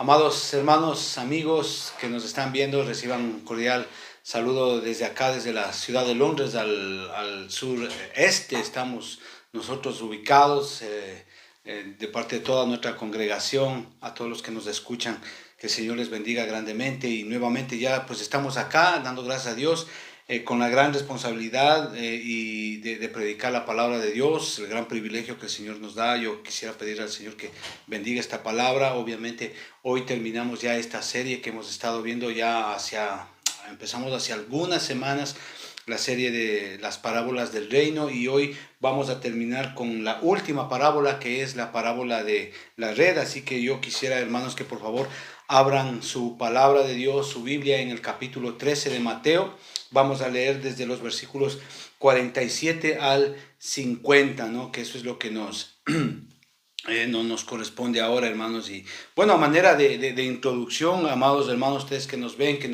Amados hermanos, amigos que nos están viendo, reciban un cordial saludo desde acá, desde la ciudad de Londres, al sureste. Estamos nosotros ubicados, de parte de toda nuestra congregación, a todos los que nos escuchan, que el Señor les bendiga grandemente. Y nuevamente ya pues estamos acá, dando gracias a Dios, con la gran responsabilidad y de predicar la palabra de Dios, el gran privilegio que el Señor nos da. Yo quisiera pedir al Señor que bendiga esta palabra. Obviamente hoy terminamos ya esta serie que hemos estado viendo empezamos hace algunas semanas, la serie de las parábolas del reino, y hoy vamos a terminar con la última parábola, que es la parábola de la red. Así que yo quisiera, hermanos, que por favor abran su palabra de Dios, su Biblia, en el capítulo 13 de Mateo. Vamos a leer desde los versículos 47 al 50, ¿no? Que eso es lo que nos corresponde ahora, hermanos. Y bueno, a manera de introducción, amados hermanos, ustedes que nos ven, que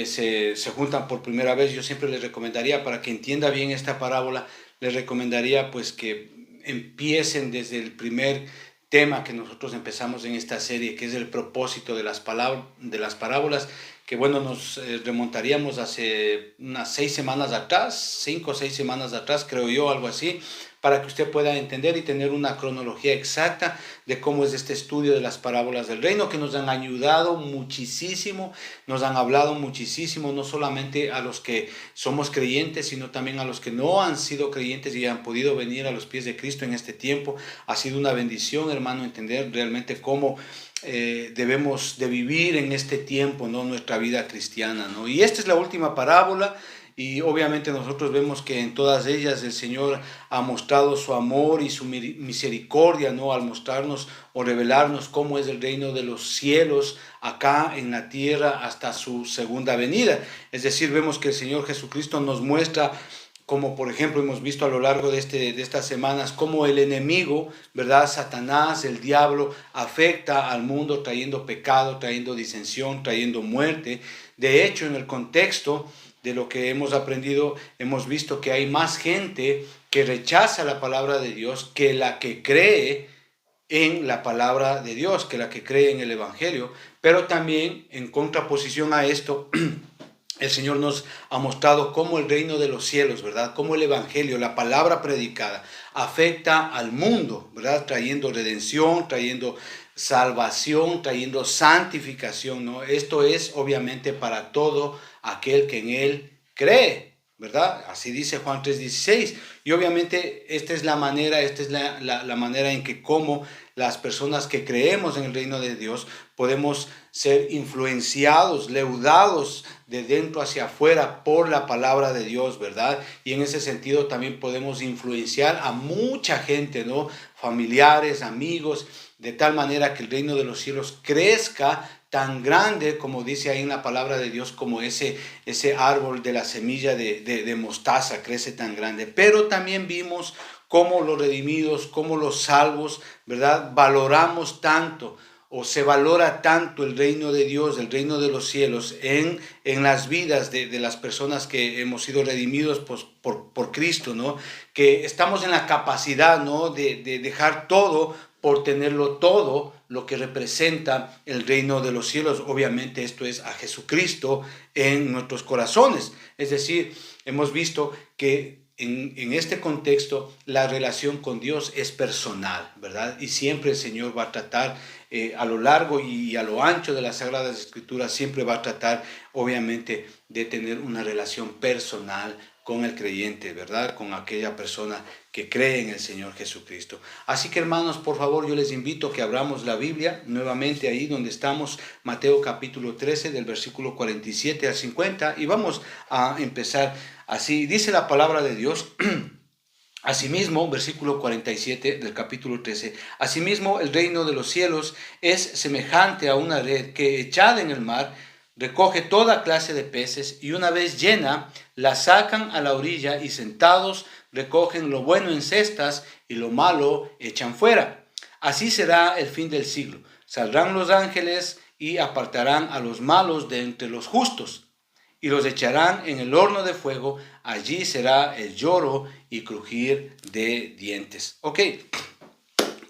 se juntan por primera vez, yo siempre les recomendaría, para que entienda bien esta parábola, les recomendaría pues que empiecen desde el primer tema que nosotros empezamos en esta serie, que es el propósito de las parábolas, que bueno, nos remontaríamos hace unas 6 semanas atrás, 5 o 6 semanas atrás, creo yo, algo así, para que usted pueda entender y tener una cronología exacta de cómo es este estudio de las parábolas del reino, que nos han ayudado muchísimo, nos han hablado muchísimo, no solamente a los que somos creyentes, sino también a los que no han sido creyentes y han podido venir a los pies de Cristo en este tiempo. Ha sido una bendición, hermano, entender realmente cómo debemos de vivir en este tiempo, ¿no? Nuestra vida cristiana, ¿no? Y esta es la última parábola. Y obviamente nosotros vemos que en todas ellas el Señor ha mostrado su amor y su misericordia, ¿no? Al mostrarnos o revelarnos cómo es el reino de los cielos acá en la tierra hasta su segunda venida. Es decir, vemos que el Señor Jesucristo nos muestra, como por ejemplo hemos visto a lo largo de estas semanas, cómo el enemigo, ¿verdad? Satanás, el diablo, afecta al mundo trayendo pecado, trayendo disensión, trayendo muerte. De hecho, en el contexto de lo que hemos aprendido, hemos visto que hay más gente que rechaza la palabra de Dios que la que cree en la palabra de Dios, que la que cree en el Evangelio. Pero también, en contraposición a esto, el Señor nos ha mostrado cómo el reino de los cielos, ¿verdad? Cómo el Evangelio, la palabra predicada, afecta al mundo, ¿verdad? Trayendo redención, trayendo salvación, trayendo santificación, ¿no? Esto es obviamente para todo aquel que en Él cree, ¿verdad? Así dice Juan 3:16. Y obviamente esta es la manera en que como las personas que creemos en el reino de Dios podemos ser influenciados, leudados de dentro hacia afuera por la palabra de Dios, ¿verdad? Y en ese sentido también podemos influenciar a mucha gente, ¿no? Familiares, amigos, de tal manera que el reino de los cielos crezca tan grande, como dice ahí en la palabra de Dios, como ese árbol de la semilla de mostaza crece tan grande. Pero también vimos cómo los redimidos, cómo los salvos, ¿verdad? Valoramos tanto, o se valora tanto el reino de Dios, el reino de los cielos, en las vidas de las personas que hemos sido redimidos por Cristo, ¿no? Que estamos en la capacidad, ¿no? de dejar todo por tenerlo todo, lo que representa el reino de los cielos. Obviamente esto es a Jesucristo en nuestros corazones. Es decir, hemos visto que en este contexto la relación con Dios es personal, ¿verdad? Y siempre el Señor va a tratar a lo largo y a lo ancho de las Sagradas Escrituras, siempre va a tratar obviamente de tener una relación personal con el creyente, ¿verdad? Con aquella persona que cree en el Señor Jesucristo. Así que, hermanos, por favor, yo les invito a que abramos la Biblia nuevamente ahí donde estamos, Mateo capítulo 13, del versículo 47 al 50, y vamos a empezar así. Dice la palabra de Dios: Asimismo, versículo 47 del capítulo 13, asimismo el reino de los cielos es semejante a una red que, echada en el mar, recoge toda clase de peces, y una vez llena, la sacan a la orilla y sentados recogen lo bueno en cestas y lo malo echan fuera. Así será el fin del siglo. Saldrán los ángeles y apartarán a los malos de entre los justos y los echarán en el horno de fuego. Allí será el lloro y crujir de dientes. Ok,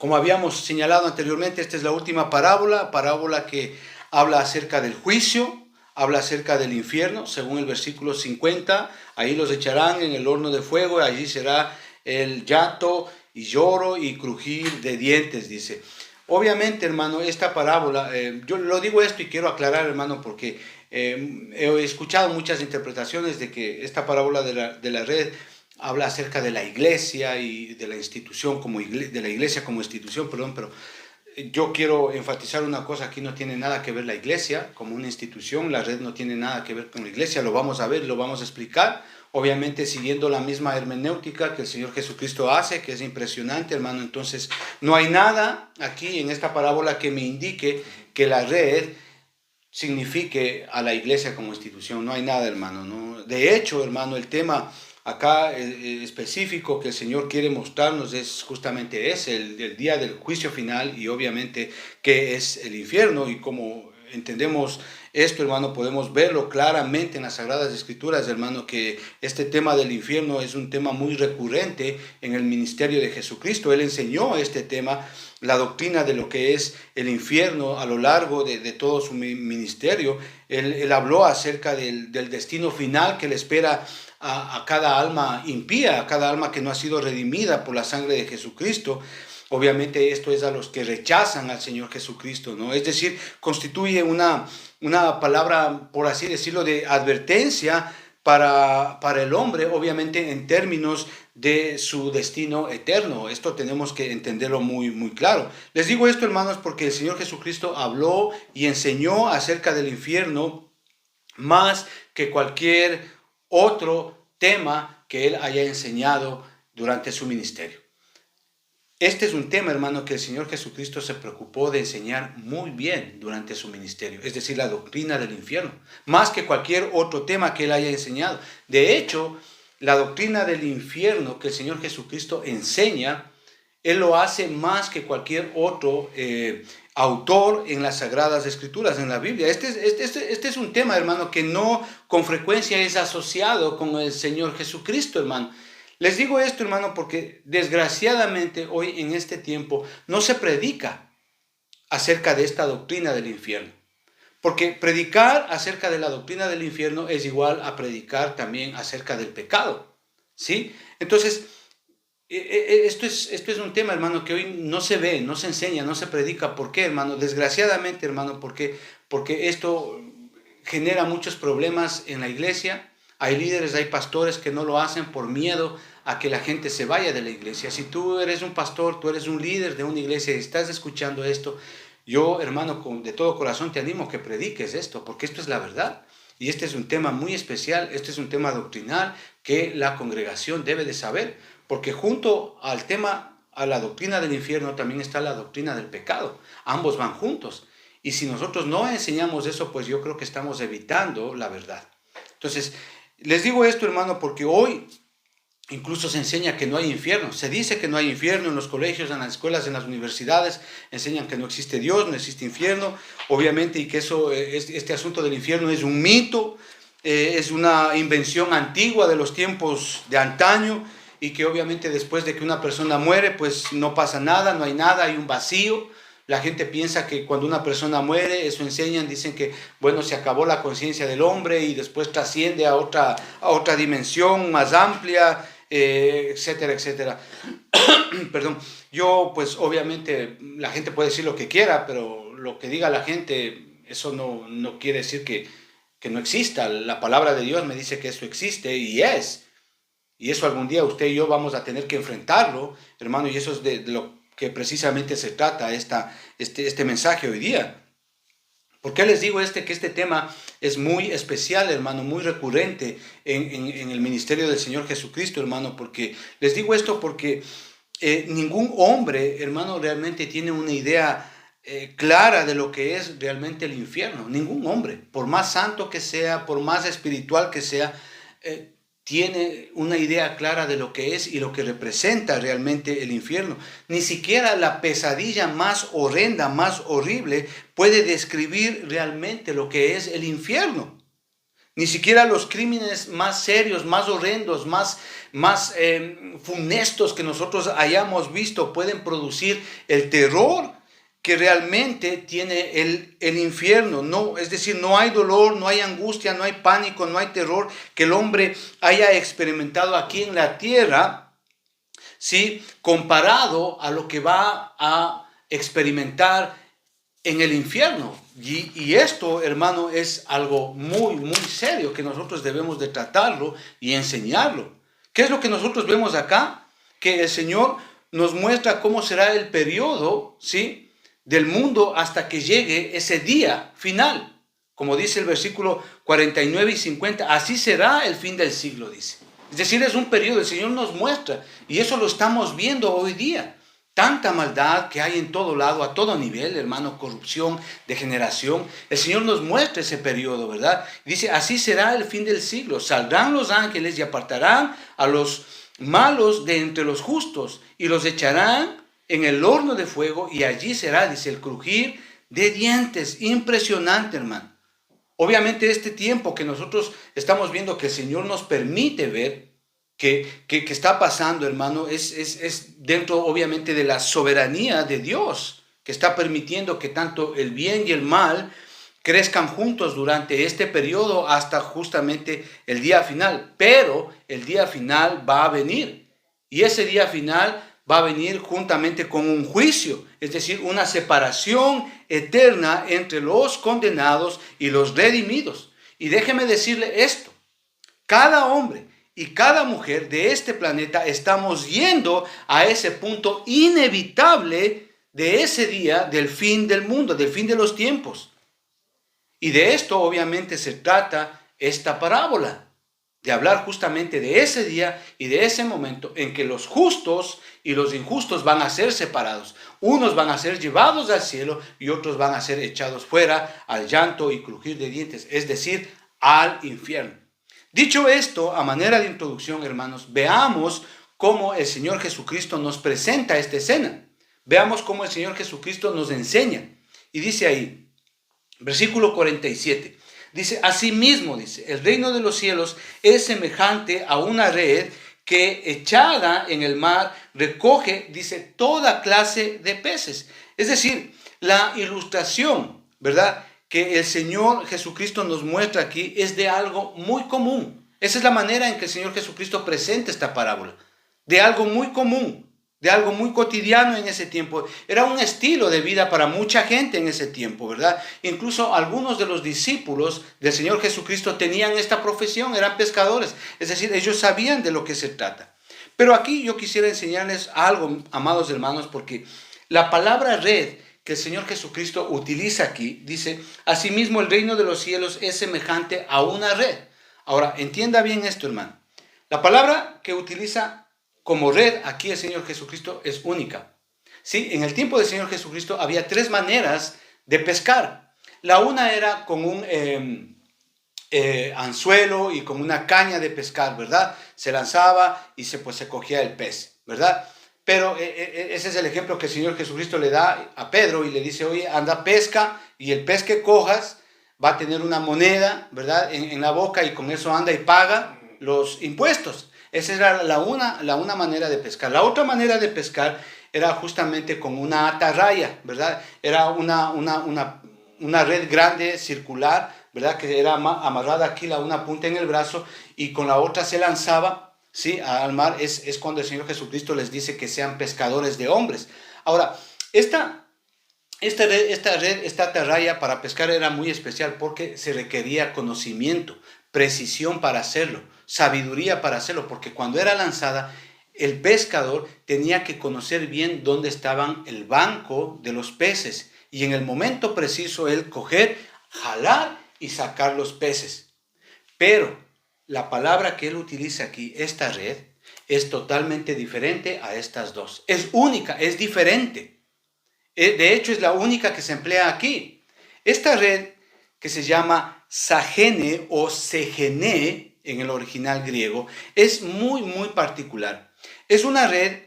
Como habíamos señalado anteriormente, esta es la última parábola que habla acerca del juicio, habla acerca del infierno, según el versículo 50, ahí los echarán en el horno de fuego, y allí será el llanto y lloro y crujir de dientes, dice. Obviamente, hermano, esta parábola, yo lo digo esto y quiero aclarar, hermano, porque he escuchado muchas interpretaciones de que esta parábola de la red habla acerca de la iglesia y de la institución de la iglesia como institución, perdón, pero yo quiero enfatizar una cosa: aquí no tiene nada que ver la iglesia como una institución, la red no tiene nada que ver con la iglesia, lo vamos a ver, lo vamos a explicar, obviamente siguiendo la misma hermenéutica que el Señor Jesucristo hace, que es impresionante, hermano. Entonces, no hay nada aquí en esta parábola que me indique que la red signifique a la iglesia como institución, no hay nada, hermano, ¿no? De hecho, hermano, el tema acá específico que el Señor quiere mostrarnos es justamente ese, el día del juicio final, y obviamente que es el infierno. Y como entendemos esto, hermano, podemos verlo claramente en las Sagradas Escrituras, hermano, que este tema del infierno es un tema muy recurrente en el ministerio de Jesucristo. Él enseñó este tema, la doctrina de lo que es el infierno a lo largo de todo su ministerio. Él habló acerca del destino final que le espera a cada alma impía, a cada alma que no ha sido redimida por la sangre de Jesucristo. Obviamente esto es a los que rechazan al Señor Jesucristo, ¿no? Es decir, constituye una palabra, por así decirlo, de advertencia para el hombre, obviamente en términos de su destino eterno. Esto tenemos que entenderlo muy, muy claro. Les digo esto, hermanos, porque el Señor Jesucristo habló y enseñó acerca del infierno más que cualquier otro tema que él haya enseñado durante su ministerio. Este es un tema, hermano, que el Señor Jesucristo se preocupó de enseñar muy bien durante su ministerio, es decir, la doctrina del infierno, más que cualquier otro tema que él haya enseñado. De hecho, la doctrina del infierno que el Señor Jesucristo enseña, él lo hace más que cualquier otro autor en las Sagradas Escrituras, en la Biblia. Este es un tema, hermano, que no con frecuencia es asociado con el Señor Jesucristo, hermano. Les digo esto, hermano, porque desgraciadamente hoy en este tiempo no se predica acerca de esta doctrina del infierno. Porque predicar acerca de la doctrina del infierno es igual a predicar también acerca del pecado, ¿sí? Entonces, esto es un tema, hermano, que hoy no se ve, no se enseña, no se predica. ¿Por qué, hermano? Desgraciadamente, hermano, porque esto genera muchos problemas en la iglesia. Hay líderes, hay pastores que no lo hacen por miedo a que la gente se vaya de la iglesia. Si tú eres un pastor, tú eres un líder de una iglesia y estás escuchando esto, yo, hermano, de todo corazón te animo a que prediques esto, porque esto es la verdad. Y este es un tema muy especial, este es un tema doctrinal que la congregación debe de saber, porque junto al tema, a la doctrina del infierno, también está la doctrina del pecado. Ambos van juntos. Y si nosotros no enseñamos eso, pues yo creo que estamos evitando la verdad. Entonces, les digo esto, hermano, porque hoy incluso se enseña que no hay infierno. Se dice que no hay infierno en los colegios, en las escuelas, en las universidades. Enseñan que no existe Dios, no existe infierno. Obviamente, y que este asunto del infierno es un mito, es una invención antigua de los tiempos de antaño, y que obviamente después de que una persona muere, pues no pasa nada, no hay nada, hay un vacío. La gente piensa que cuando una persona muere, eso enseñan, dicen que, bueno, se acabó la conciencia del hombre y después trasciende a otra dimensión más amplia, etcétera, etcétera. Perdón, yo pues obviamente la gente puede decir lo que quiera, pero lo que diga la gente, eso no quiere decir que no exista. La palabra de Dios me dice que eso existe y es. Y eso algún día usted y yo vamos a tener que enfrentarlo, hermano, y eso es de lo que precisamente se trata este mensaje hoy día. ¿Por qué les digo que este tema es muy especial, hermano, muy recurrente en el ministerio del Señor Jesucristo, hermano? Porque les digo esto porque ningún hombre, hermano, realmente tiene una idea clara de lo que es realmente el infierno. Ningún hombre, por más santo que sea, por más espiritual que sea, tiene una idea clara de lo que es y lo que representa realmente el infierno. Ni siquiera la pesadilla más horrenda, más horrible, puede describir realmente lo que es el infierno. Ni siquiera los crímenes más serios, más horrendos, más funestos que nosotros hayamos visto pueden producir el terror que realmente tiene el infierno. No, es decir, no hay dolor, no hay angustia, no hay pánico, no hay terror que el hombre haya experimentado aquí en la tierra, ¿sí? Comparado a lo que va a experimentar en el infierno. Y esto, hermano, es algo muy, muy serio que nosotros debemos de tratarlo y enseñarlo. ¿Qué es lo que nosotros vemos acá? Que el Señor nos muestra cómo será el periodo, ¿sí?, del mundo hasta que llegue ese día final. Como dice el versículo 49 y 50, así será el fin del siglo, dice. Es decir, es un periodo, el Señor nos muestra, y eso lo estamos viendo hoy día. Tanta maldad que hay en todo lado, a todo nivel, hermano, corrupción, degeneración. El Señor nos muestra ese periodo, ¿verdad? Dice, así será el fin del siglo. Saldrán los ángeles y apartarán a los malos de entre los justos y los echarán en el horno de fuego, y allí será, dice, el crujir de dientes. Impresionante, hermano. Obviamente este tiempo que nosotros estamos viendo, que el Señor nos permite ver, que está pasando, hermano, es dentro obviamente de la soberanía de Dios, que está permitiendo que tanto el bien y el mal crezcan juntos durante este periodo hasta justamente el día final. Pero el día final va a venir, y ese día final va a venir juntamente con un juicio, es decir, una separación eterna entre los condenados y los redimidos. Y déjeme decirle esto, cada hombre y cada mujer de este planeta estamos yendo a ese punto inevitable de ese día del fin del mundo, del fin de los tiempos. Y de esto obviamente se trata esta parábola, de hablar justamente de ese día y de ese momento en que los justos y los injustos van a ser separados. Unos van a ser llevados al cielo y otros van a ser echados fuera al llanto y crujir de dientes, es decir, al infierno. Dicho esto, a manera de introducción, hermanos, veamos cómo el Señor Jesucristo nos presenta esta escena. Veamos cómo el Señor Jesucristo nos enseña. Y dice ahí, versículo 47, dice, asimismo, dice, el reino de los cielos es semejante a una red que echada en el mar recoge, dice, toda clase de peces. Es decir, la ilustración, ¿verdad?, que el Señor Jesucristo nos muestra aquí es de algo muy común. Esa es la manera en que el Señor Jesucristo presenta esta parábola, de algo muy común, de algo muy cotidiano en ese tiempo. Era un estilo de vida para mucha gente en ese tiempo, ¿verdad? Incluso algunos de los discípulos del Señor Jesucristo tenían esta profesión, eran pescadores. Es decir, ellos sabían de lo que se trata. Pero aquí yo quisiera enseñarles algo, amados hermanos, porque la palabra red que el Señor Jesucristo utiliza aquí, dice, asimismo el reino de los cielos es semejante a una red. Ahora, entienda bien esto, hermano. La palabra que utiliza como red aquí el Señor Jesucristo es única. ¿Sí? En el tiempo del Señor Jesucristo había tres maneras de pescar. La una era con un anzuelo y con una caña de pescar, ¿verdad? Se lanzaba y se cogía el pez, ¿verdad? Pero ese es el ejemplo que el Señor Jesucristo le da a Pedro y le dice, oye, anda, pesca, y el pez que cojas va a tener una moneda, ¿verdad?, en la boca, y con eso anda y paga los impuestos. Esa era la una manera de pescar. La otra manera de pescar era justamente con una atarraya, ¿verdad? Era una red grande, circular, ¿verdad?, que era amarrada aquí, una punta en el brazo, y con la otra se lanzaba, ¿sí?, al mar. Es cuando el Señor Jesucristo les dice que sean pescadores de hombres. Ahora, esta atarraya para pescar era muy especial porque se requería conocimiento, precisión para hacerlo, sabiduría para hacerlo, porque cuando era lanzada, el pescador tenía que conocer bien dónde estaban el banco de los peces y en el momento preciso él coger, jalar y sacar los peces. Pero la palabra que él utiliza aquí, esta red, es totalmente diferente a estas dos. Es única, es diferente. De hecho, es la única que se emplea aquí. Esta red, que se llama sagene o segene en el original griego, es muy, muy particular. Es una red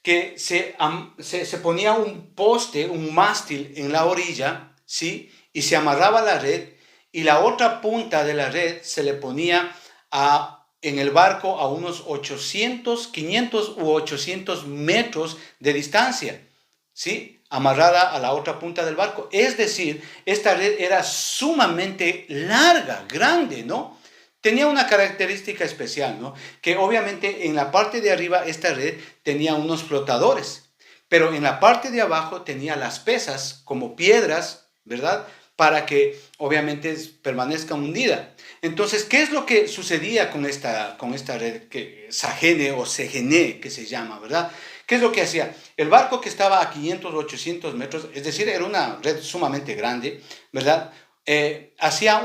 que se ponía un poste, un mástil en la orilla, ¿sí?, y se amarraba la red, y la otra punta de la red se le ponía en el barco a unos 800, 500 u 800 metros de distancia, ¿sí? Amarrada a la otra punta del barco. Es decir, esta red era sumamente larga, grande, ¿no? Tenía una característica especial, ¿no? Que obviamente en la parte de arriba esta red tenía unos flotadores, pero en la parte de abajo tenía las pesas como piedras, ¿verdad? Para que obviamente permanezca hundida. Entonces, ¿qué es lo que sucedía con esta red que Sahene o Sehene, que se llama, ¿verdad? ¿Qué es lo que hacía? El barco que estaba a 500 o 800 metros, es decir, era una red sumamente grande, ¿verdad? Hacía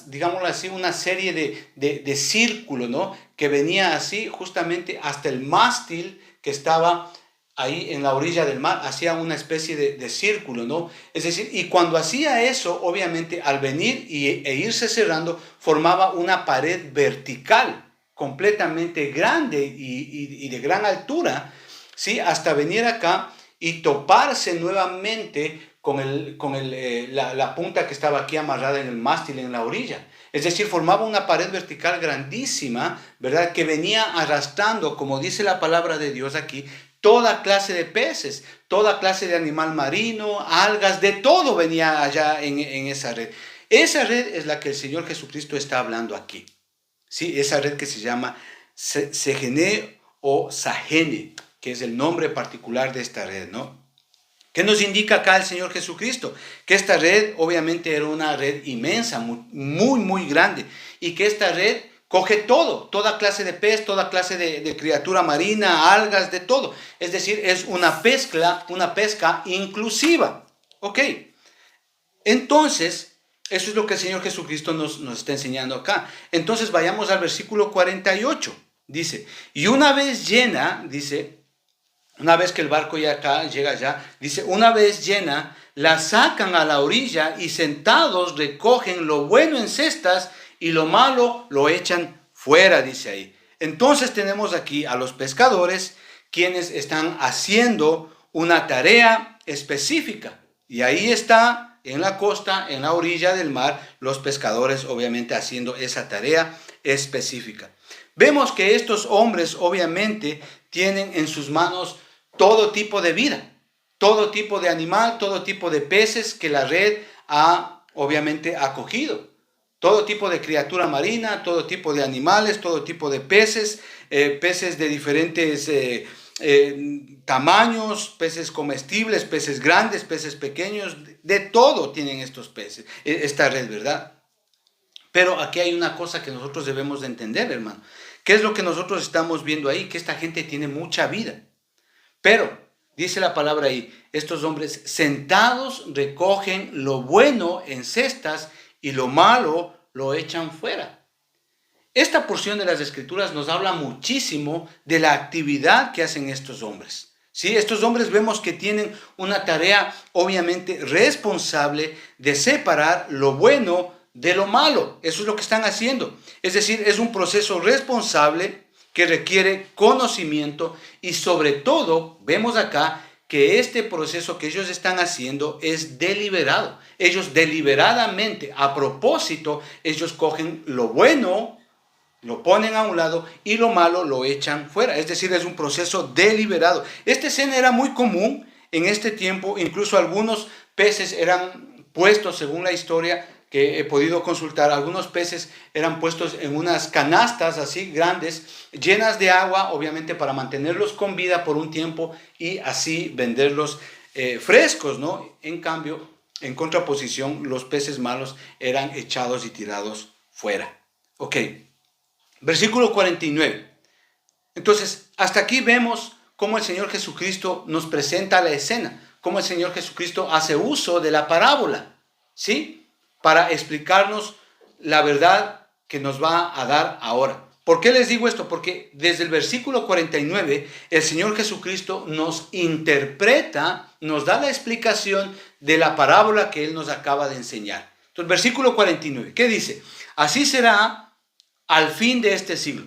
digámoslo así, una serie de círculos, ¿no? Que venía así justamente hasta el mástil que estaba ahí en la orilla del mar, hacía una especie de círculo, ¿no? Es decir, y cuando hacía eso, obviamente, al venir e irse cerrando, formaba una pared vertical, completamente grande y de gran altura, ¿sí? Hasta venir acá y toparse nuevamente la punta que estaba aquí amarrada en el mástil, en la orilla. Es decir, formaba una pared vertical grandísima, ¿verdad? Que venía arrastrando, como dice la palabra de Dios aquí, toda clase de peces, toda clase de animal marino, algas, de todo venía allá en esa red. Esa red es la que el Señor Jesucristo está hablando aquí. ¿Sí? Esa red que se llama Sehene o Sahene, que es el nombre particular de esta red, ¿no? ¿Qué nos indica acá el Señor Jesucristo? Que esta red obviamente era una red inmensa, muy, muy grande, y que esta red coge todo, toda clase de pez, toda clase de criatura marina, algas, de todo. Es decir, es una pesca inclusiva. ¿Ok? Entonces, eso es lo que el Señor Jesucristo nos está enseñando acá. Entonces vayamos al versículo 48. Dice, y una vez llena, dice, una vez que el barco ya acá llega allá, dice, una vez llena, la sacan a la orilla y sentados recogen lo bueno en cestas y lo malo lo echan fuera, dice ahí. Entonces tenemos aquí a los pescadores quienes están haciendo una tarea específica. Y ahí está en la costa, en la orilla del mar, los pescadores obviamente haciendo esa tarea específica. Vemos que estos hombres obviamente tienen en sus manos todo tipo de vida, todo tipo de animal, todo tipo de peces que la red ha obviamente acogido. Todo tipo de criatura marina, todo tipo de animales, todo tipo de peces, peces de diferentes tamaños, peces comestibles, peces grandes, peces pequeños, de todo tienen estos peces, esta red, ¿verdad? Pero aquí hay una cosa que nosotros debemos de entender, hermano. ¿Qué es lo que nosotros estamos viendo ahí? Que esta gente tiene mucha vida. Pero, dice la palabra ahí, estos hombres sentados recogen lo bueno en cestas y lo malo lo echan fuera. Esta porción de las Escrituras nos habla muchísimo de la actividad que hacen estos hombres. ¿Sí? Estos hombres vemos que tienen una tarea obviamente responsable de separar lo bueno de lo malo. Eso es lo que están haciendo. Es decir, es un proceso responsable que requiere conocimiento y sobre todo vemos acá que este proceso que ellos están haciendo es deliberado. Ellos deliberadamente, a propósito, ellos cogen lo bueno, lo ponen a un lado y lo malo lo echan fuera. Es decir, es un proceso deliberado. Esta escena era muy común en este tiempo, incluso algunos peces eran puestos, según la historia que he podido consultar, algunos peces eran puestos en unas canastas así grandes, llenas de agua, obviamente para mantenerlos con vida por un tiempo y así venderlos frescos, ¿no? En cambio, en contraposición, los peces malos eran echados y tirados fuera. Ok, versículo 49. Entonces, hasta aquí vemos cómo el Señor Jesucristo nos presenta la escena, cómo el Señor Jesucristo hace uso de la parábola, ¿sí? Para explicarnos la verdad que nos va a dar ahora. ¿Por qué les digo esto? Porque desde el versículo 49 el Señor Jesucristo nos interpreta, nos da la explicación de la parábola que Él nos acaba de enseñar. Entonces, versículo 49, ¿qué dice? Así será al fin de este siglo.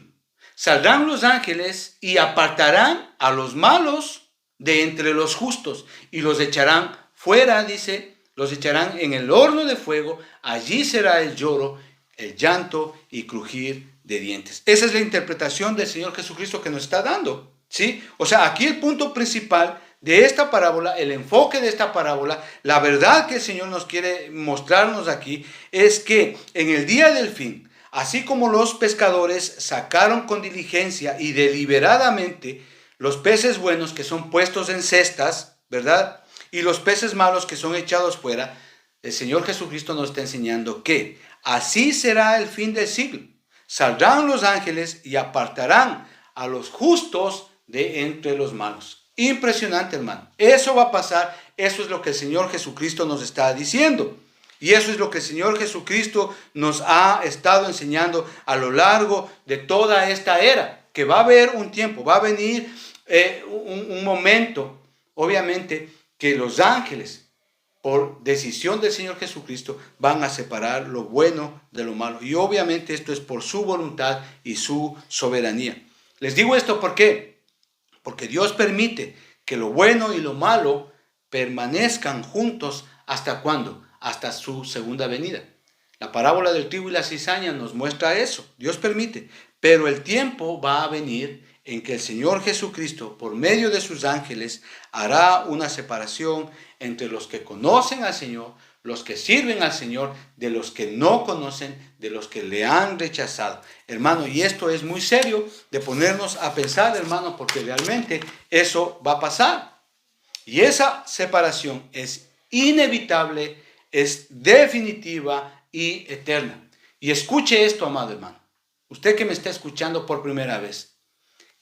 Saldrán los ángeles y apartarán a los malos de entre los justos y los echarán fuera, dice, los echarán en el horno de fuego, allí será el lloro, el llanto y crujir de dientes. Esa es la interpretación del Señor Jesucristo que nos está dando, ¿sí? O sea, aquí el punto principal de esta parábola, el enfoque de esta parábola, la verdad que el Señor nos quiere mostrarnos aquí es que en el día del fin, así como los pescadores sacaron con diligencia y deliberadamente los peces buenos que son puestos en cestas, ¿verdad? Y los peces malos que son echados fuera, el Señor Jesucristo nos está enseñando que así será el fin del siglo. Saldrán los ángeles y apartarán a los justos de entre los malos. Impresionante, hermano. Eso va a pasar. Eso es lo que el Señor Jesucristo nos está diciendo. Y eso es lo que el Señor Jesucristo nos ha estado enseñando a lo largo de toda esta era. Que va a haber un tiempo, va a venir un momento, obviamente, que los ángeles, por decisión del Señor Jesucristo, van a separar lo bueno de lo malo. Y obviamente esto es por su voluntad y su soberanía. Les digo esto ¿por qué? Porque Dios permite que lo bueno y lo malo permanezcan juntos. ¿Hasta cuándo? Hasta su segunda venida. La parábola del trigo y la cizaña nos muestra eso. Dios permite. Pero el tiempo va a venir en que el Señor Jesucristo, por medio de sus ángeles, hará una separación entre los que conocen al Señor, los que sirven al Señor, de los que no conocen, de los que le han rechazado. Hermano, y esto es muy serio de ponernos a pensar, hermano, porque realmente eso va a pasar. Y esa separación es inevitable, es definitiva y eterna. Y escuche esto, amado hermano. Usted que me está escuchando por primera vez.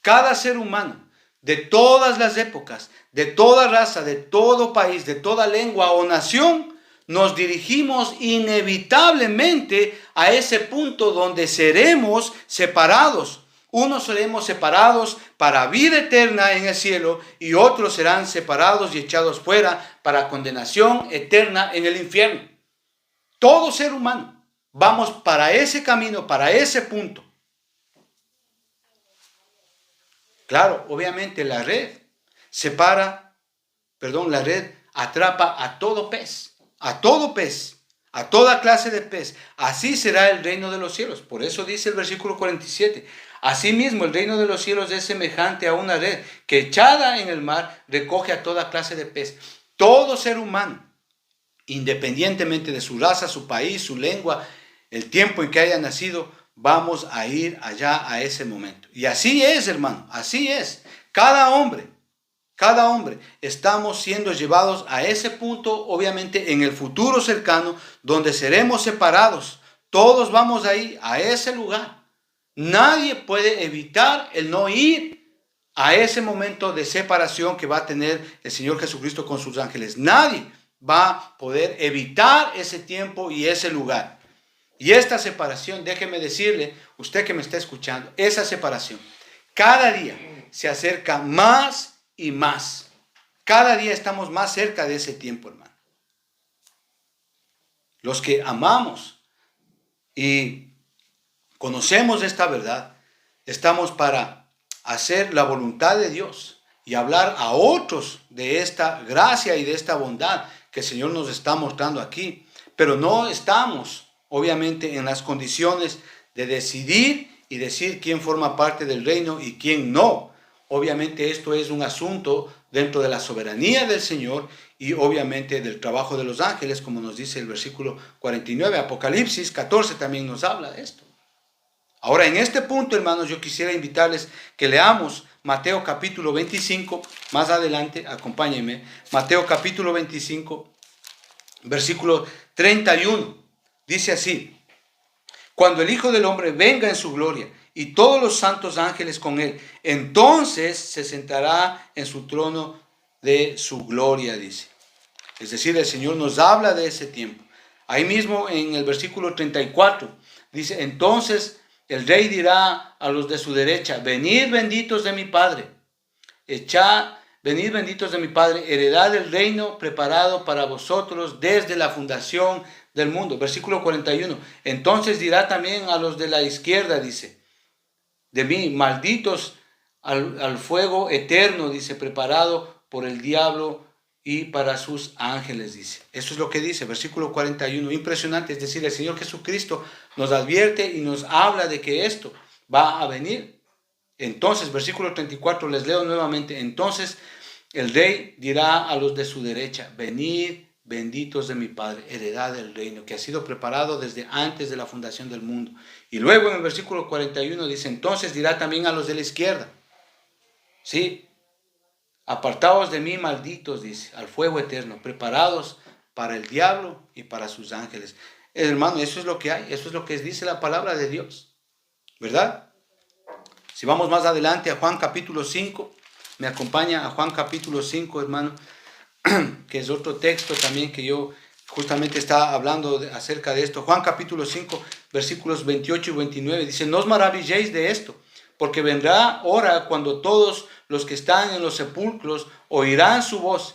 Cada ser humano, de todas las épocas, de toda raza, de todo país, de toda lengua o nación, nos dirigimos inevitablemente a ese punto donde seremos separados. Unos seremos separados para vida eterna en el cielo y otros serán separados y echados fuera para condenación eterna en el infierno. Todo ser humano vamos para ese camino, para ese punto. Claro, obviamente la red la red atrapa a todo pez, a toda clase de pez. Así será el reino de los cielos. Por eso dice el versículo 47. Asimismo, el reino de los cielos es semejante a una red que echada en el mar recoge a toda clase de pez. Todo ser humano, independientemente de su raza, su país, su lengua, el tiempo en que haya nacido, vamos a ir allá a ese momento. Y así es, hermano, así es. Cada hombre, estamos siendo llevados a ese punto, obviamente en el futuro cercano, donde seremos separados. Todos vamos a ir a ese lugar. Nadie puede evitar el no ir a ese momento de separación que va a tener el Señor Jesucristo con sus ángeles. Nadie va a poder evitar ese tiempo y ese lugar. Y esta separación, déjeme decirle, usted que me está escuchando, esa separación cada día se acerca más y más. Cada día estamos más cerca de ese tiempo, hermano. Los que amamos y conocemos esta verdad, estamos para hacer la voluntad de Dios y hablar a otros de esta gracia y de esta bondad que el Señor nos está mostrando aquí. Pero no estamos obviamente en las condiciones de decidir y decir quién forma parte del reino y quién no. Obviamente esto es un asunto dentro de la soberanía del Señor y obviamente del trabajo de los ángeles, como nos dice el versículo 49. Apocalipsis 14 también nos habla de esto. Ahora, en este punto, hermanos, yo quisiera invitarles que leamos Mateo capítulo 25. Más adelante, acompáñenme. Mateo capítulo 25, versículo 31. Dice así: cuando el Hijo del Hombre venga en su gloria y todos los santos ángeles con él, entonces se sentará en su trono de su gloria, dice. Es decir, el Señor nos habla de ese tiempo. Ahí mismo en el versículo 34 dice: entonces el rey dirá a los de su derecha: venid benditos de mi Padre, venid benditos de mi Padre, heredad del reino preparado para vosotros desde la fundación del mundo. Versículo 41. Entonces dirá también a los de la izquierda, dice, de mí, malditos al fuego eterno, dice, preparado por el diablo y para sus ángeles, dice. Eso es lo que dice, versículo 41. Impresionante, es decir, el Señor Jesucristo nos advierte y nos habla de que esto va a venir. Entonces, versículo 34, les leo nuevamente. Entonces el rey dirá a los de su derecha: venid, benditos de mi Padre, heredad del reino que ha sido preparado desde antes de la fundación del mundo. Y luego en el versículo 41 dice: entonces dirá también a los de la izquierda, ¿sí? Apartaos de mí, malditos, dice, al fuego eterno, preparados para el diablo y para sus ángeles. Hermano, eso es lo que hay, eso es lo que dice la palabra de Dios, ¿verdad? Si vamos más adelante a Juan capítulo 5, me acompaña a Juan capítulo 5, hermano, que es otro texto también que yo justamente estaba hablando acerca de esto. Juan capítulo 5, versículos 28 y 29, dice: no os maravilléis de esto, porque vendrá hora cuando todos los que están en los sepulcros oirán su voz,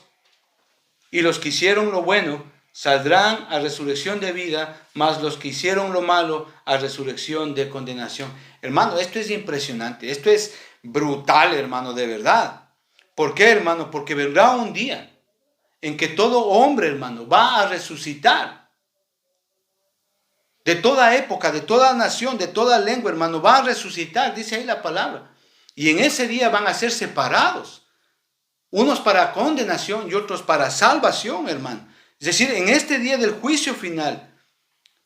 y los que hicieron lo bueno saldrán a resurrección de vida, mas los que hicieron lo malo a resurrección de condenación. Hermano, esto es impresionante, esto es brutal, hermano, de verdad. ¿Por qué, hermano? Porque vendrá un día en que todo hombre, hermano, va a resucitar. De toda época, de toda nación, de toda lengua, hermano, va a resucitar, dice ahí la palabra. Y en ese día van a ser separados. Unos para condenación y otros para salvación, hermano. Es decir, en este día del juicio final,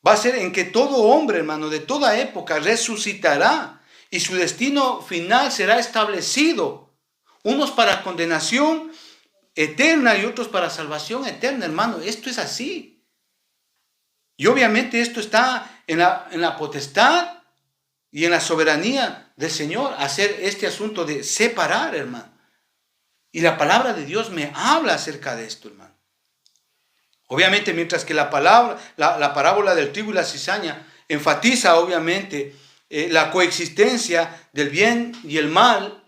va a ser en que todo hombre, hermano, de toda época resucitará. Y su destino final será establecido. Unos para condenación eterna y otros para salvación eterna, hermano. Esto es así. Y obviamente esto está en la potestad y en la soberanía del Señor, hacer este asunto de separar, hermano. Y la palabra de Dios me habla acerca de esto, hermano. Obviamente, mientras que la parábola del trigo y la cizaña enfatiza, obviamente, la coexistencia del bien y el mal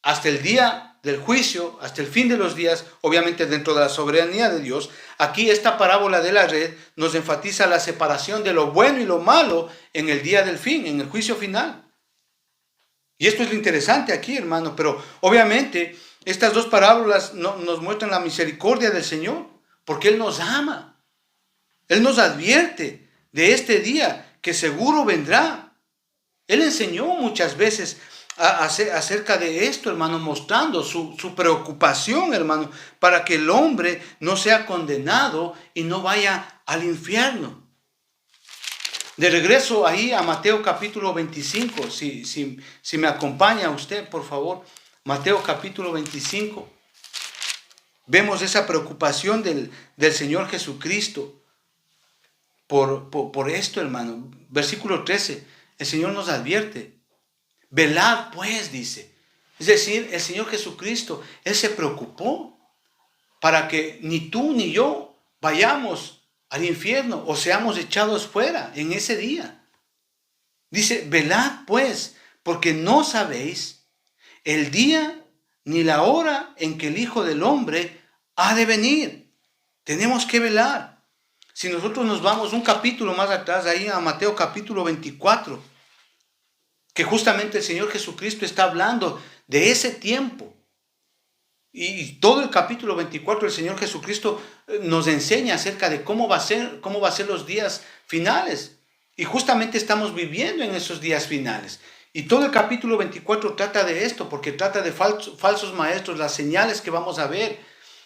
hasta el día del juicio, hasta el fin de los días, obviamente dentro de la soberanía de Dios. Aquí esta parábola de la red nos enfatiza la separación de lo bueno y lo malo en el día del fin, en el juicio final. Y esto es lo interesante aquí, hermano, pero obviamente estas dos parábolas nos muestran la misericordia del Señor, porque Él nos ama. Él nos advierte de este día que seguro vendrá. Él enseñó muchas veces acerca de esto, hermano, mostrando su preocupación, hermano, para que el hombre no sea condenado y no vaya al infierno. De regreso ahí a Mateo capítulo 25, si me acompaña usted, por favor, Mateo capítulo 25. Vemos esa preocupación del Señor Jesucristo por esto, hermano. Versículo 13, el Señor nos advierte. Velad pues, dice. Es decir, el Señor Jesucristo, Él se preocupó para que ni tú ni yo vayamos al infierno o seamos echados fuera en ese día. Dice: velad pues, porque no sabéis el día ni la hora en que el Hijo del Hombre ha de venir. Tenemos que velar. Si nosotros nos vamos un capítulo más atrás, ahí a Mateo capítulo 24, que justamente el Señor Jesucristo está hablando de ese tiempo. Y todo el capítulo 24 el Señor Jesucristo nos enseña acerca de cómo va a ser los días finales. Y justamente estamos viviendo en esos días finales. Y todo el capítulo 24 trata de esto, porque trata de falsos maestros, las señales que vamos a ver,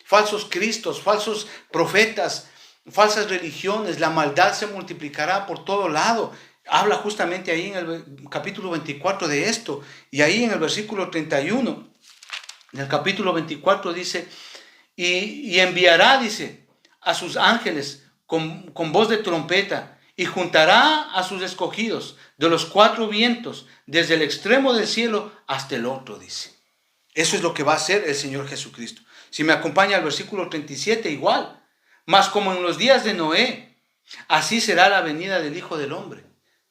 falsos cristos, falsos profetas, falsas religiones, la maldad se multiplicará por todo lado. Habla justamente ahí en el capítulo 24 de esto. Y ahí en el versículo 31, en el capítulo 24 dice: y enviará, dice, a sus ángeles con voz de trompeta, y juntará a sus escogidos de los cuatro vientos, desde el extremo del cielo hasta el otro, dice. Eso es lo que va a hacer el Señor Jesucristo. Si me acompaña al versículo 37, igual. Mas como en los días de Noé, así será la venida del Hijo del Hombre.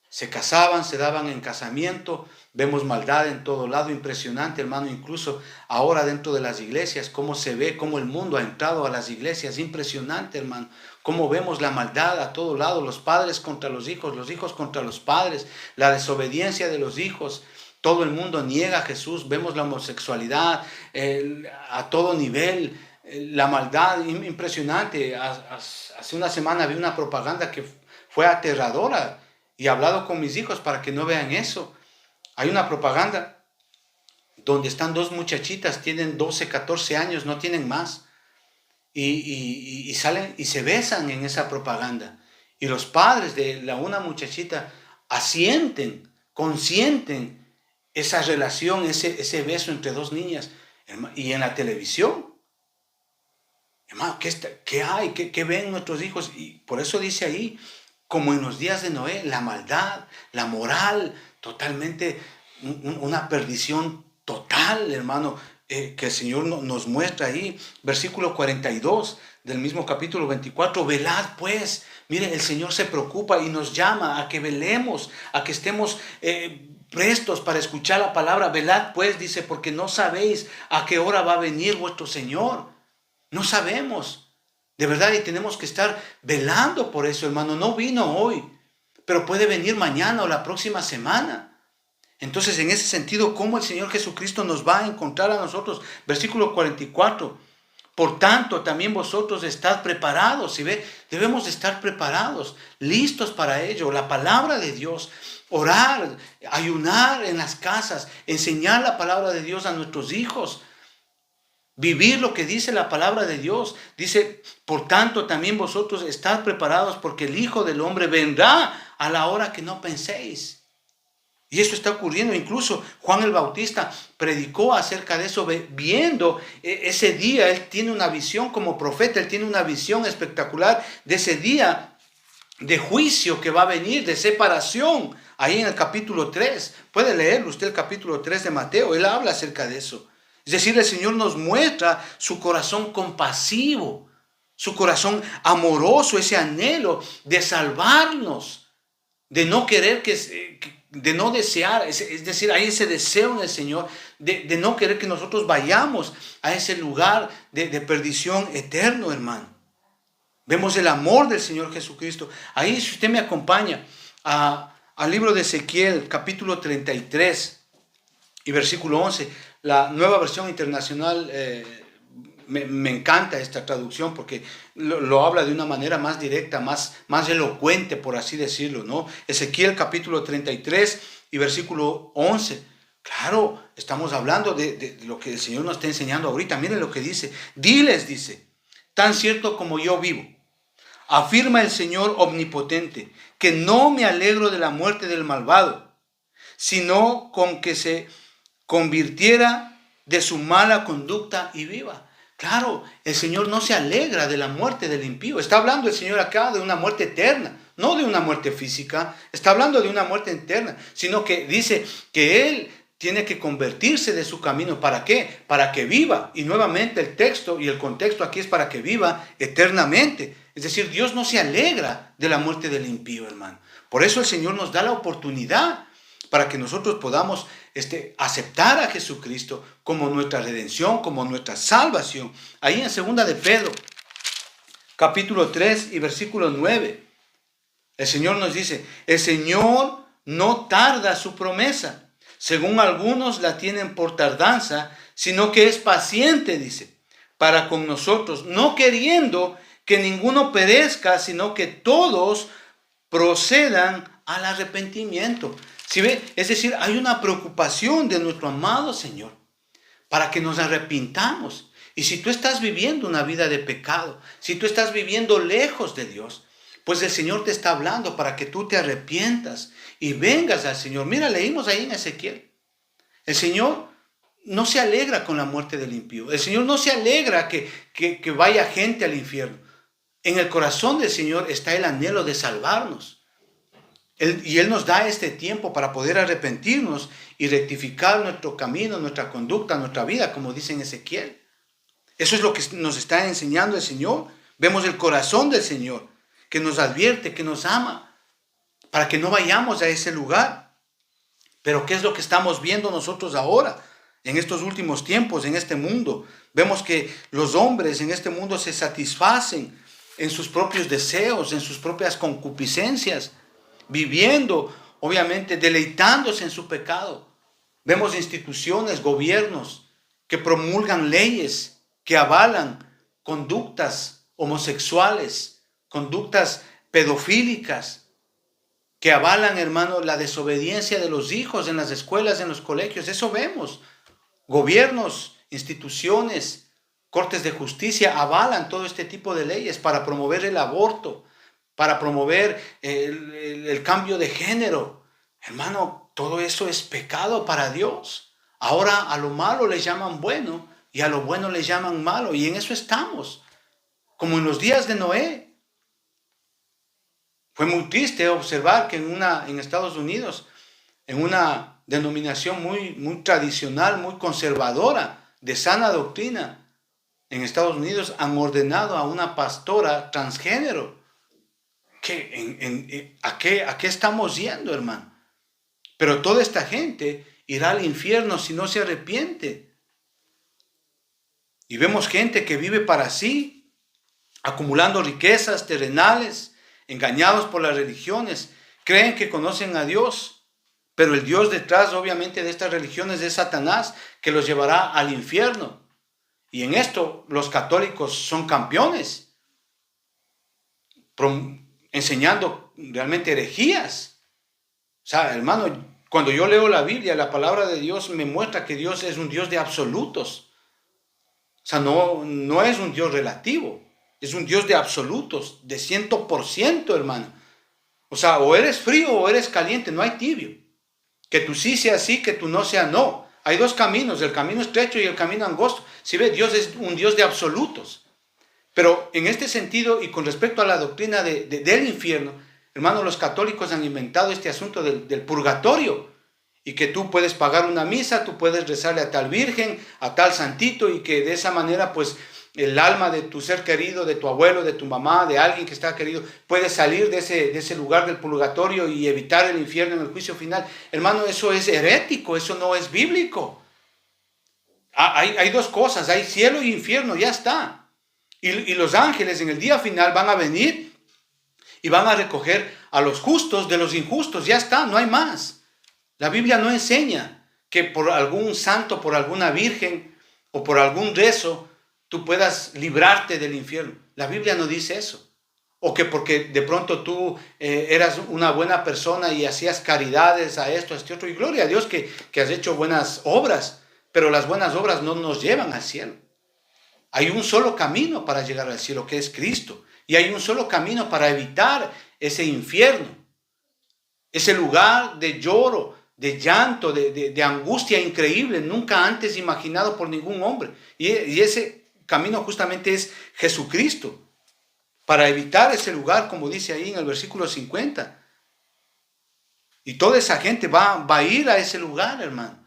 Se casaban, se daban en casamiento, vemos maldad en todo lado, impresionante, hermano, incluso ahora dentro de las iglesias, cómo se ve, cómo el mundo ha entrado a las iglesias, impresionante, hermano, cómo vemos la maldad a todo lado, los padres contra los hijos contra los padres, la desobediencia de los hijos, todo el mundo niega a Jesús, vemos la homosexualidad a todo nivel, la maldad impresionante. Hace una semana vi una propaganda que fue aterradora y he hablado con mis hijos para que no vean eso. Hay una propaganda donde están dos muchachitas, tienen 12, 14 años, no tienen más, y salen y se besan en esa propaganda. Y los padres de una muchachita asienten, consienten esa relación, ese beso entre dos niñas. Y en la televisión, hermano, ¿qué hay? ¿Qué ven nuestros hijos? Y por eso dice ahí, como en los días de Noé, la maldad, la moral, totalmente una perdición total, hermano, que el Señor nos muestra ahí. Versículo 42 del mismo capítulo 24, velad pues. Mire, el Señor se preocupa y nos llama a que velemos, a que estemos prestos para escuchar la palabra. Velad pues, dice, porque no sabéis a qué hora va a venir vuestro Señor. No sabemos, de verdad, y tenemos que estar velando por eso, hermano. No vino hoy, pero puede venir mañana o la próxima semana. Entonces, en ese sentido, ¿cómo el Señor Jesucristo nos va a encontrar a nosotros? Versículo 44. Por tanto, también vosotros estad preparados. ¿Sí ve? Debemos de estar preparados, listos para ello. La palabra de Dios, orar, ayunar en las casas, enseñar la palabra de Dios a nuestros hijos. Vivir lo que dice la palabra de Dios. Dice, por tanto, también vosotros estad preparados porque el Hijo del Hombre vendrá a la hora que no penséis. Y esto está ocurriendo. Incluso Juan el Bautista predicó acerca de eso, viendo ese día. Él tiene una visión como profeta, él tiene una visión espectacular de ese día de juicio que va a venir, de separación. Ahí en el capítulo 3, puede leerlo usted el capítulo 3 de Mateo, él habla acerca de eso. Es decir, el Señor nos muestra su corazón compasivo, su corazón amoroso, ese anhelo de salvarnos, de no querer de no desear, es decir, hay ese deseo en el Señor de no querer que nosotros vayamos a ese lugar de perdición eterno, hermano. Vemos el amor del Señor Jesucristo. Ahí, si usted me acompaña al libro de Ezequiel, capítulo 33 y versículo 11, la Nueva Versión Internacional, me encanta esta traducción porque lo habla de una manera más directa, más elocuente, por así decirlo, ¿no? Ezequiel capítulo 33 y versículo 11. Claro, estamos hablando de lo que el Señor nos está enseñando ahorita. Miren lo que dice. Diles, dice, tan cierto como yo vivo, afirma el Señor omnipotente, que no me alegro de la muerte del malvado, sino con que se convirtiera de su mala conducta y viva. Claro, el Señor no se alegra de la muerte del impío. Está hablando el Señor acá de una muerte eterna, no de una muerte física. Está hablando de una muerte eterna, sino que dice que Él tiene que convertirse de su camino. ¿Para qué? Para que viva. Y nuevamente el texto y el contexto aquí es para que viva eternamente. Es decir, Dios no se alegra de la muerte del impío, hermano. Por eso el Señor nos da la oportunidad para que nosotros podamos aceptar a Jesucristo como nuestra redención, como nuestra salvación. Ahí en 2 de Pedro, capítulo 3 y versículo 9, el Señor nos dice, el Señor no tarda su promesa, según algunos la tienen por tardanza, sino que es paciente, dice, para con nosotros, no queriendo que ninguno perezca, sino que todos procedan al arrepentimiento. ¿Sí ve? Es decir, hay una preocupación de nuestro amado Señor para que nos arrepintamos. Y si tú estás viviendo una vida de pecado, si tú estás viviendo lejos de Dios, pues el Señor te está hablando para que tú te arrepientas y vengas al Señor. Mira, leímos ahí en Ezequiel. El Señor no se alegra con la muerte del impío. El Señor no se alegra que vaya gente al infierno. En el corazón del Señor está el anhelo de salvarnos. Y Él nos da este tiempo para poder arrepentirnos y rectificar nuestro camino, nuestra conducta, nuestra vida, como dice en Ezequiel. Eso es lo que nos está enseñando el Señor. Vemos el corazón del Señor, que nos advierte, que nos ama, para que no vayamos a ese lugar. Pero ¿qué es lo que estamos viendo nosotros ahora, en estos últimos tiempos, en este mundo? Vemos que los hombres en este mundo se satisfacen en sus propios deseos, en sus propias concupiscencias, viviendo, obviamente, deleitándose en su pecado. Vemos instituciones, gobiernos que promulgan leyes que avalan conductas homosexuales, conductas pedofílicas, que avalan, hermano, la desobediencia de los hijos en las escuelas, en los colegios. Eso vemos. Gobiernos, instituciones, cortes de justicia avalan todo este tipo de leyes para promover el aborto, para promover el cambio de género. Hermano, todo eso es pecado para Dios. Ahora a lo malo le llaman bueno y a lo bueno le llaman malo. Y en eso estamos, como en los días de Noé. Fue muy triste observar que en Estados Unidos, en una denominación muy tradicional, muy conservadora, de sana doctrina, en Estados Unidos han ordenado a una pastora transgénero. ¿A qué estamos yendo, hermano? Pero toda esta gente irá al infierno si no se arrepiente. Y vemos gente que vive para sí, acumulando riquezas terrenales, engañados por las religiones, creen que conocen a Dios, pero el Dios detrás, obviamente, de estas religiones es Satanás, que los llevará al infierno. Y en esto los católicos son campeones, enseñando realmente herejías. O sea, hermano, cuando yo leo la Biblia, la palabra de Dios me muestra que Dios es un Dios de absolutos. O sea, no es un Dios relativo, es un Dios de absolutos, de 100%, hermano. O sea, o eres frío o eres caliente, no hay tibio. Que tú sí sea sí, que tú no sea no. Hay dos caminos, el camino estrecho y el camino angosto. Si ve, Dios es un Dios de absolutos. Pero en este sentido y con respecto a la doctrina del infierno, hermano, los católicos han inventado este asunto del purgatorio. Y que tú puedes pagar una misa, tú puedes rezarle a tal virgen, a tal santito, y que de esa manera, pues, el alma de tu ser querido, de tu abuelo, de tu mamá, de alguien que está querido, puede salir de ese lugar del purgatorio y evitar el infierno en el juicio final. Hermano, eso es herético, eso no es bíblico. Hay dos cosas, hay cielo y infierno, ya está. Y los ángeles en el día final van a venir y van a recoger a los justos de los injustos, ya está, no hay más. La Biblia no enseña que por algún santo, por alguna virgen o por algún rezo tú puedas librarte del infierno. La Biblia no dice eso. O que porque de pronto tú eras una buena persona y hacías caridades a esto, a este otro. Y gloria a Dios que has hecho buenas obras, pero las buenas obras no nos llevan al cielo. Hay un solo camino para llegar al cielo, que es Cristo. Y hay un solo camino para evitar ese infierno, ese lugar de lloro, de llanto, de angustia increíble, nunca antes imaginado por ningún hombre. Y ese camino justamente es Jesucristo, para evitar ese lugar, como dice ahí en el versículo 50. Y toda esa gente va a ir a ese lugar, hermano,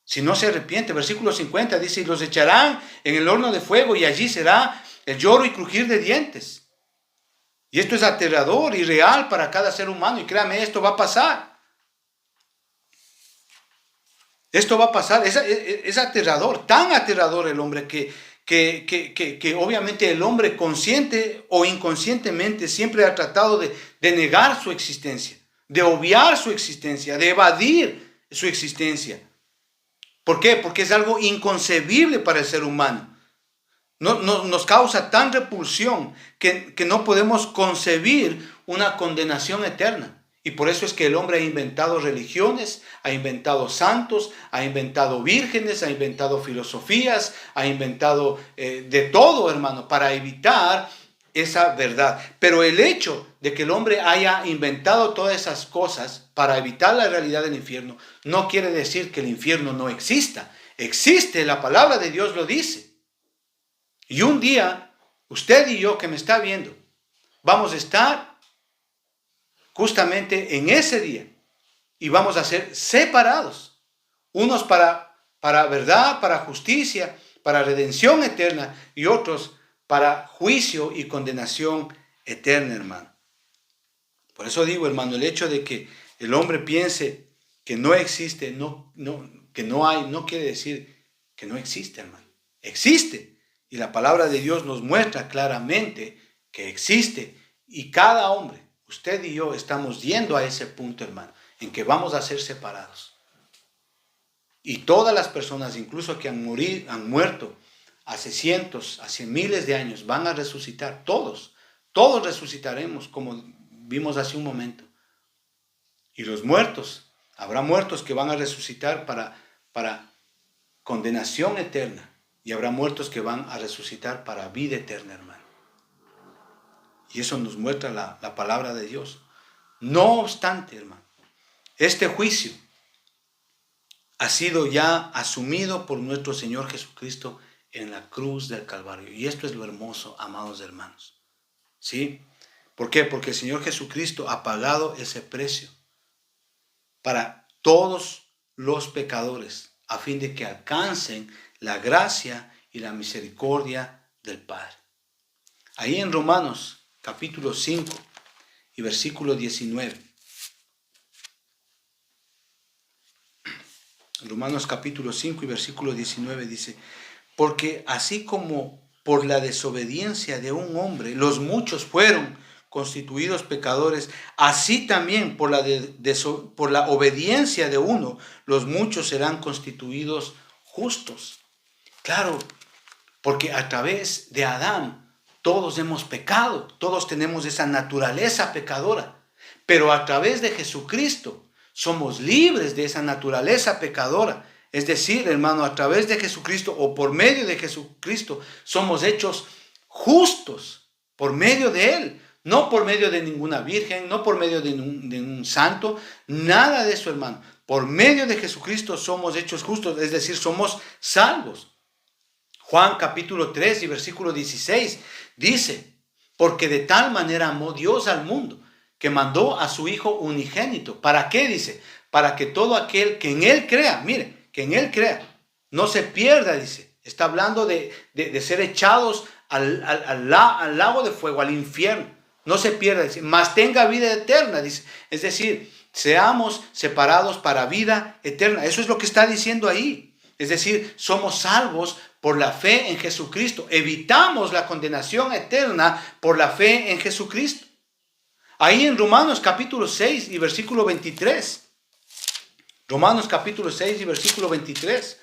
si no se arrepiente. Versículo 50 dice, y los echarán en el horno de fuego, y allí será el lloro y crujir de dientes. Y esto es aterrador y real para cada ser humano, y créame, esto va a pasar. Esto va a pasar, es aterrador, tan aterrador el hombre que obviamente el hombre consciente o inconscientemente siempre ha tratado de negar su existencia, de obviar su existencia, de evadir su existencia. ¿Por qué? Porque es algo inconcebible para el ser humano. Nos causa tan repulsión que no podemos concebir una condenación eterna. Y por eso es que el hombre ha inventado religiones, ha inventado santos, ha inventado vírgenes, ha inventado filosofías, ha inventado de todo, hermano, para evitar esa verdad. Pero el hecho de que el hombre haya inventado todas esas cosas para evitar la realidad del infierno, no quiere decir que el infierno no exista. Existe, la palabra de Dios lo dice. Y un día, usted y yo que me está viendo, vamos a estar justamente en ese día y vamos a ser separados, unos para verdad, para justicia, para redención eterna, y otros para juicio y condenación eterna, hermano. Por eso digo, hermano, el hecho de que el hombre piense que no existe, que no hay, no quiere decir que no existe, hermano. Existe, y la palabra de Dios nos muestra claramente que existe, y cada hombre, usted y yo, estamos yendo a ese punto, hermano, en que vamos a ser separados. Y todas las personas, incluso que han muerto hace cientos, hace miles de años, van a resucitar, todos resucitaremos, como vimos hace un momento. Y los muertos, habrá muertos que van a resucitar para condenación eterna, y habrá muertos que van a resucitar para vida eterna, hermano. Y eso nos muestra la palabra de Dios. No obstante, hermano, este juicio ha sido ya asumido por nuestro Señor Jesucristo en la cruz del Calvario. Y esto es lo hermoso, amados hermanos. ¿Sí? ¿Por qué? Porque el Señor Jesucristo ha pagado ese precio para todos los pecadores, a fin de que alcancen la gracia y la misericordia del Padre. Ahí en Romanos capítulo 5 y versículo 19. Romanos capítulo 5 y versículo 19 dice: porque así como por la desobediencia de un hombre los muchos fueron constituidos pecadores, así también por la obediencia de uno los muchos serán constituidos justos. Claro, porque a través de Adán todos hemos pecado, todos tenemos esa naturaleza pecadora, pero a través de Jesucristo somos libres de esa naturaleza pecadora. Es decir, hermano, a través de Jesucristo o por medio de Jesucristo somos hechos justos por medio de Él. No por medio de ninguna virgen, no por medio de un santo, nada de eso, hermano. Por medio de Jesucristo somos hechos justos, es decir, somos salvos. Juan capítulo 3 y versículo 16 dice: porque de tal manera amó Dios al mundo, que mandó a su Hijo unigénito. ¿Para qué? Dice, para que todo aquel que en Él crea, mire, que en Él crea, no se pierda, dice. Está hablando de ser echados al lago de fuego, al infierno. No se pierda, dice, mas tenga vida eterna, dice. Es decir, seamos separados para vida eterna. Eso es lo que está diciendo ahí. Es decir, somos salvos por la fe en Jesucristo. Evitamos la condenación eterna por la fe en Jesucristo. Ahí en Romanos capítulo 6 y versículo 23. Romanos capítulo 6 y versículo 23.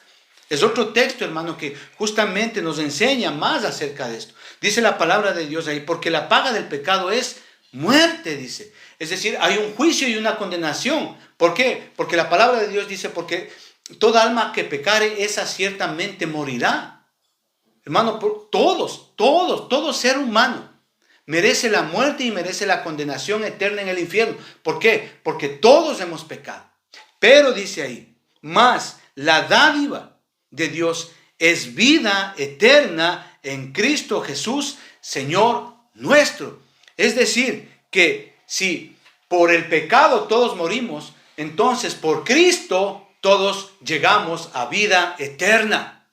Es otro texto, hermano, que justamente nos enseña más acerca de esto. Dice la palabra de Dios ahí: porque la paga del pecado es muerte, dice. Es decir, hay un juicio y una condenación. ¿Por qué? Porque la palabra de Dios dice: porque toda alma que pecare, esa ciertamente morirá. Hermano, todo ser humano merece la muerte y merece la condenación eterna en el infierno. ¿Por qué? Porque todos hemos pecado. Pero dice ahí: mas la dádiva de Dios es vida eterna en Cristo Jesús, Señor nuestro. Es decir, que si por el pecado todos morimos, entonces por Cristo todos llegamos a vida eterna.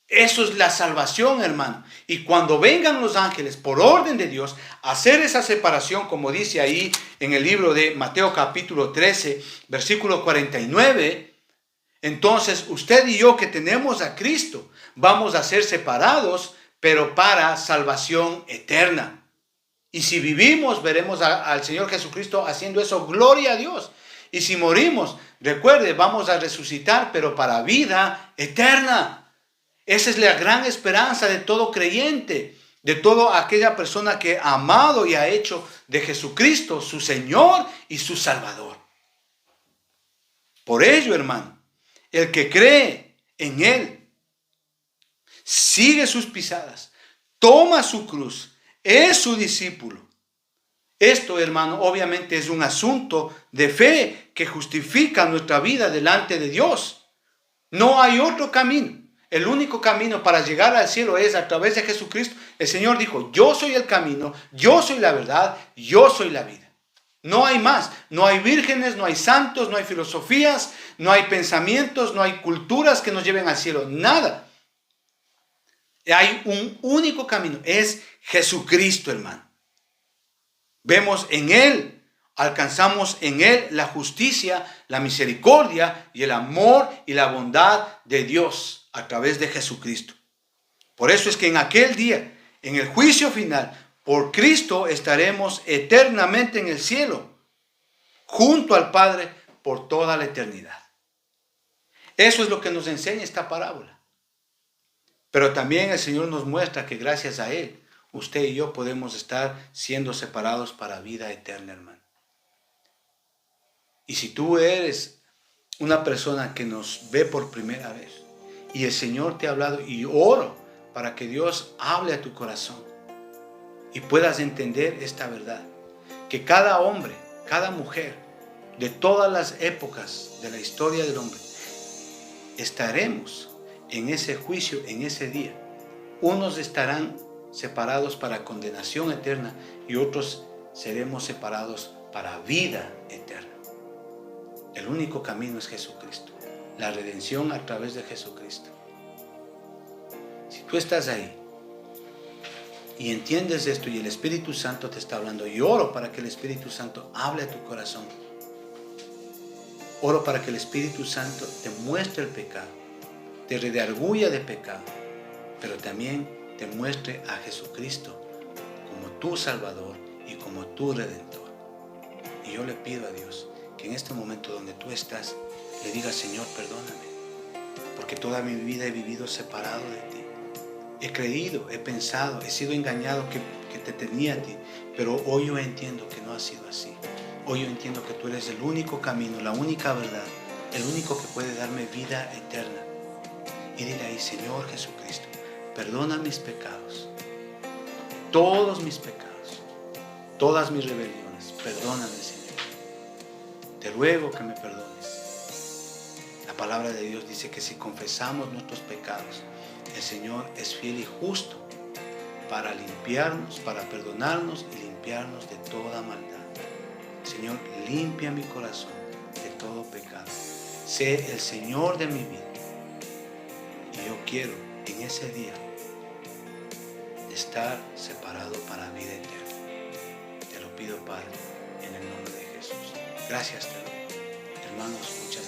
Eso es la salvación, hermano. Y cuando vengan los ángeles, por orden de Dios, a hacer esa separación, como dice ahí en el libro de Mateo capítulo 13, versículo 49, entonces usted y yo que tenemos a Cristo, vamos a ser separados, pero para salvación eterna. Y si vivimos, veremos al Señor Jesucristo haciendo eso, gloria a Dios. Y si morimos, recuerde, vamos a resucitar, pero para vida eterna. Esa es la gran esperanza de todo creyente, de toda aquella persona que ha amado y ha hecho de Jesucristo su Señor y su Salvador. Por ello, hermano, el que cree en Él, sigue sus pisadas, toma su cruz, es su discípulo. Esto, hermano, obviamente es un asunto de fe que justifica nuestra vida delante de Dios. No hay otro camino. El único camino para llegar al cielo es a través de Jesucristo. El Señor dijo: yo soy el camino, yo soy la verdad, yo soy la vida. No hay más. No hay vírgenes, no hay santos, no hay filosofías, no hay pensamientos, no hay culturas que nos lleven al cielo. Nada. Hay un único camino. Es Jesucristo, hermano. Vemos en Él, alcanzamos en Él la justicia, la misericordia y el amor y la bondad de Dios a través de Jesucristo. Por eso es que en aquel día, en el juicio final, por Cristo estaremos eternamente en el cielo, junto al Padre por toda la eternidad. Eso es lo que nos enseña esta parábola. Pero también el Señor nos muestra que gracias a Él, usted y yo podemos estar siendo separados para vida eterna, hermano. Y si tú eres una persona que nos ve por primera vez y el Señor te ha hablado, y oro para que Dios hable a tu corazón y puedas entender esta verdad, que cada hombre, cada mujer, de todas las épocas de la historia del hombre, estaremos en ese juicio, en ese día. Unos estarán separados para condenación eterna y otros seremos separados para vida eterna. El único camino es Jesucristo, la redención a través de Jesucristo. Si tú estás ahí y entiendes esto y el Espíritu Santo te está hablando, y oro para que el Espíritu Santo hable a tu corazón. Oro para que el Espíritu Santo te muestre el pecado, te redarguya de pecado, pero también te muestre a Jesucristo como tu Salvador y como tu Redentor. Y yo le pido a Dios que en este momento donde tú estás, le digas: Señor, perdóname, porque toda mi vida he vivido separado de ti. He creído, he pensado, he sido engañado que te tenía a ti, pero hoy yo entiendo que no ha sido así. Hoy yo entiendo que tú eres el único camino, la única verdad, el único que puede darme vida eterna. Y dile ahí: Señor Jesucristo, perdona mis pecados, todos mis pecados, todas mis rebeliones. Perdóname, Señor. Te ruego que me perdones. La palabra de Dios dice que si confesamos nuestros pecados, el Señor es fiel y justo para limpiarnos, para perdonarnos y limpiarnos de toda maldad. Señor, limpia mi corazón de todo pecado. Sé el Señor de mi vida. Y yo quiero en ese día estar separado para vida eterna. Te lo pido, Padre, en el nombre de Jesús. Gracias te doy. Hermanos, muchas